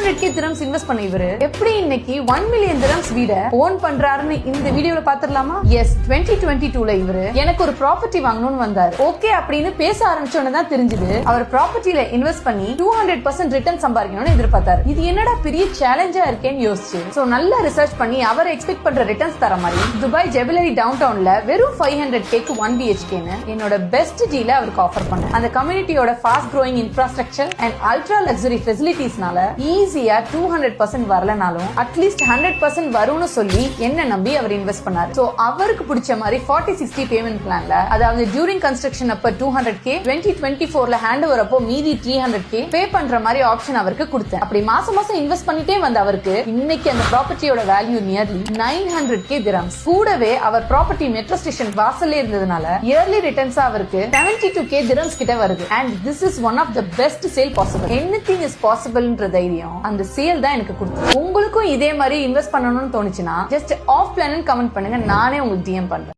200k dirhams invest பண்ண இவரு எப்படி இன்னைக்கு 1 மில்லியன் dirhams வீட ஓன் பண்றாருன்னு இந்த வீடியோல பாத்துடலாமா? எஸ், 2022ல இவரு எனக்கு ஒரு ப்ராப்பர்ட்டி வாங்கணும்னு வந்தாரு. ஓகே அப்படின்னு பேச ஆரம்பிச்சோன்னு தான் தெரிஞ்சது அவர் ப்ராப்பர்ட்டில இன்வெஸ்ட் பண்ணி 200% ரிட்டர்ன் சம்பாதிக்கணும்னு எதிர்பார்த்தாரு. இது என்னடா பெரிய சேலஞ்சா இருக்கேன்னு யோசிச்சு சோ நல்லா ரிசர்ச் பண்ணி அவர் எக்ஸ்பெக்ட் பண்ற ரிட்டர்ன்ஸ் தர மாதிரி துபாய் ஜெபலரி டவுன் டவுன்ல வெறும் 500k க்கு 1 BHK என்னோட பெஸ்ட் டீல அவருக்கு ஆஃபர் பண்ணேன். அந்த கம்யூனிட்டியோட fast growing infrastructure and ultra luxury ஃபெசிலிட்டிஸ்னால ஈஸியா 200% வரலனாலும் அட்லீஸ்ட் 100% வரும்னு சொல்லி என்ன நம்பி அவர் இன்வெஸ்ட் பண்ணாரு. சோ அவருக்கு பிடிச்ச மாதிரி 40-60 பேமெண்ட் பிளான்ல, அதாவது டியூரிங் கன்ஸ்ட்ரக்ஷன் அப்ப 200k, 2024ல ஹேண்ட் ஓவர் அப்போ மீதி 300k பே பண்ற மாதிரி ஆப்ஷன் அவருக்கு கொடுத்தேன். அப்படி மாசம் மாசம் இன்வெஸ்ட் பண்ணிட்டே வந்த அவருக்கு இன்னைக்கு அந்த ப்ராப்பர்ட்டியோட வேல்யூ நியர்லி 900k dirhams. கூடவே அவர் ப்ராப்பர்ட்டி மெட்ரோ ஸ்டேஷன் வாசல்ல இருந்ததுனால இயர்லி ரிட்டர்ன்ஸ் அவருக்கு 72k dirhams கிட்ட வருது. And this is one of the best sale possible. Anything is பாசிபிள்ன்ற தைரியம் அந்த சேல் தான் எனக்கு கொடுத்தது. உங்களுக்கும் இதே மாதிரி இன்வெஸ்ட் பண்ணணும்னு தோணுச்சுன்னா ஜஸ்ட் ஆஃப் பிளான் கமெண்ட் பண்ணுங்க, நானே உங்களுக்கு DM பண்றேன்.